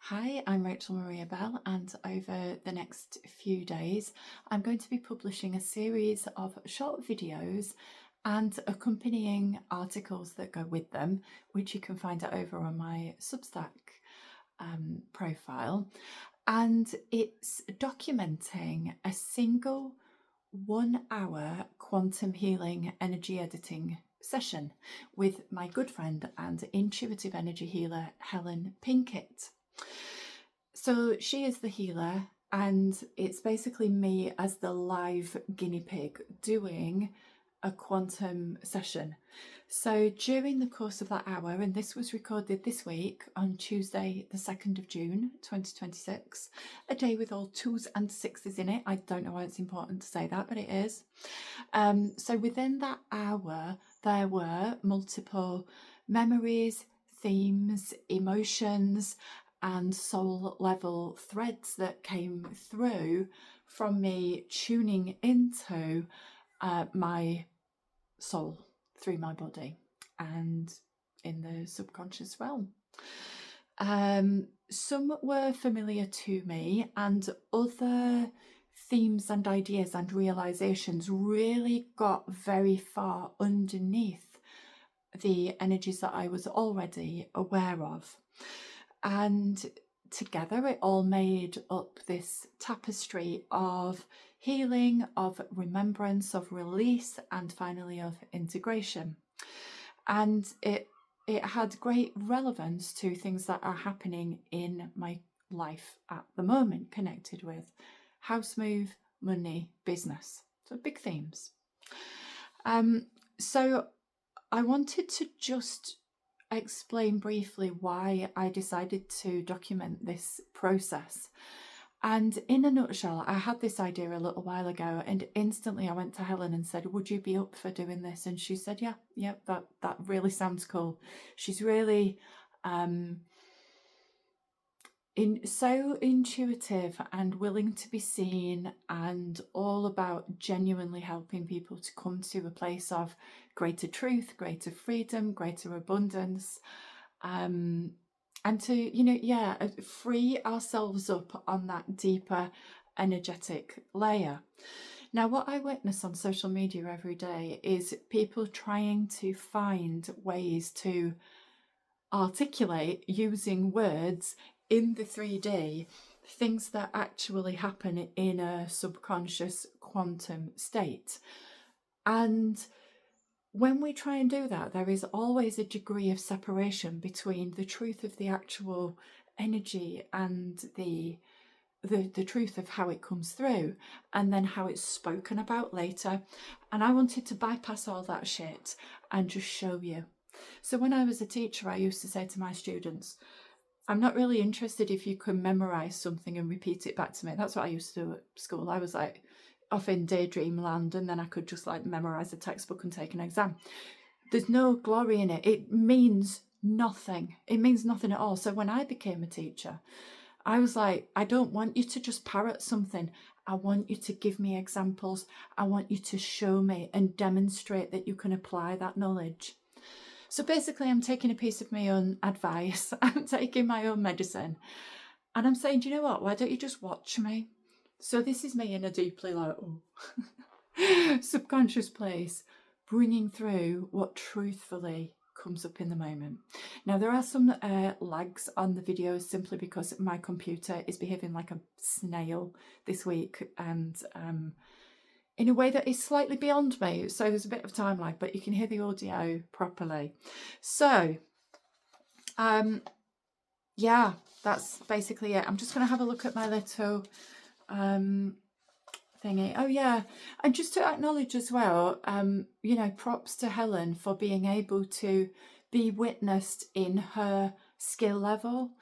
Hi, I'm Rachel Maria Bell, and over the next few days, I'm going to be publishing a series of short videos and accompanying articles that go with them, which you can find over on my Substack profile. And it's documenting a single 1 hour quantum healing energy editing session with my good friend and intuitive energy healer, Helen Pinkett. So she is the healer, and it's basically me as the live guinea pig doing a quantum session. So during the course of that hour, and this was recorded this week on Tuesday, the 2nd of June 2026, a day with all 2s and 6s in it. I don't know why it's important to say that, but it is. So within that hour, there were multiple memories, themes, emotions, and soul level threads that came through from me tuning into my soul through my body and in the subconscious realm. Some were familiar to me, and other themes and ideas and realizations really got very far underneath the energies that I was already aware of. And together it all made up this tapestry of healing, of remembrance, of release, and finally of integration. And it had great relevance to things that are happening in my life at the moment, connected with house move, money, business. So big themes. So I wanted to just explain briefly why I decided to document this process. And in a nutshell, I had this idea a little while ago, and instantly I went to Helen and said, would you be up for doing this? And she said, yeah, that really sounds cool. She's really so intuitive and willing to be seen, and all about genuinely helping people to come to a place of greater truth, greater freedom, greater abundance, and to free ourselves up on that deeper energetic layer. Now, what I witness on social media every day is people trying to find ways to articulate using words in the 3D things that actually happen in a subconscious quantum state. And when we try and do that, there is always a degree of separation between the truth of the actual energy and the truth of how it comes through, and then how it's spoken about later. And I wanted to bypass all that shit and just show you. So when I was a teacher, I used to say to my students, I'm not really interested if you can memorize something and repeat it back to me. That's what I used to do at school. I was like off in daydream land, and then I could just like memorize a textbook and take an exam. There's no glory in it. It means nothing. It means nothing at all. So when I became a teacher, I was like, I don't want you to just parrot something. I want you to give me examples. I want you to show me and demonstrate that you can apply that knowledge. So basically, I'm taking a piece of my own advice. I'm taking my own medicine. And I'm saying, do you know what? Why don't you just watch me? So this is me in a deeply like, subconscious place, bringing through what truthfully comes up in the moment. Now, there are some lags on the videos simply because my computer is behaving like a snail this week, and in a way that is slightly beyond me. So there's a bit of time lag, but you can hear the audio properly. So, yeah, that's basically it. I'm just going to have a look at my little thingy. Oh yeah, and just to acknowledge as well, props to Helen for being able to be witnessed in her skill level,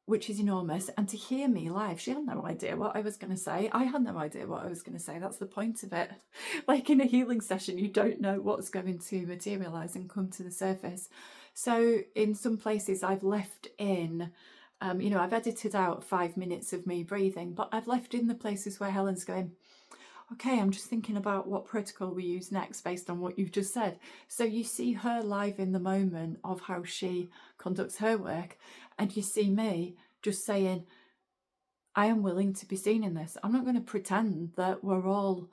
which is enormous, and to hear me live. She had no idea what I was going to say. I had no idea what I was going to say. That's the point of it. Like in a healing session, you don't know what's going to materialize and come to the surface. So in some places I've left in, I've edited out 5 minutes of me breathing, but I've left in the places where Helen's going, okay, I'm just thinking about what protocol we use next based on what you've just said. So you see her live in the moment of how she conducts her work, and you see me just saying, I am willing to be seen in this. I'm not going to pretend that we're all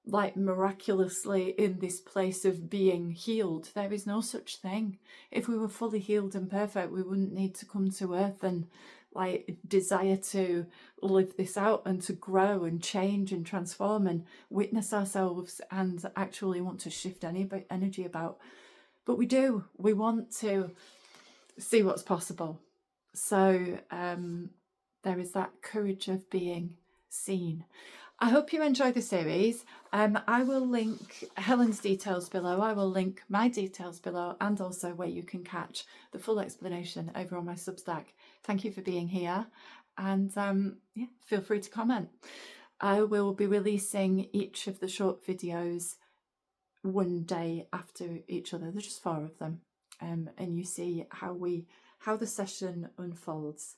like miraculously in this place of being healed. There is no such thing. If we were fully healed and perfect, we wouldn't need to come to earth and like desire to live this out and to grow and change and transform and witness ourselves and actually want to shift any energy about. But we do. We want to see what's possible. So there is that courage of being seen. I hope you enjoy the series. I will link Helen's details below. I will link my details below, and also where you can catch the full explanation over on my Substack. Thank you for being here, and yeah, feel free to comment. I will be releasing each of the short videos one day after each other. There's just 4 of them, and you see how the session unfolds.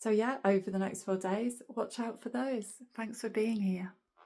So yeah, over the next 4 days, watch out for those. Thanks for being here.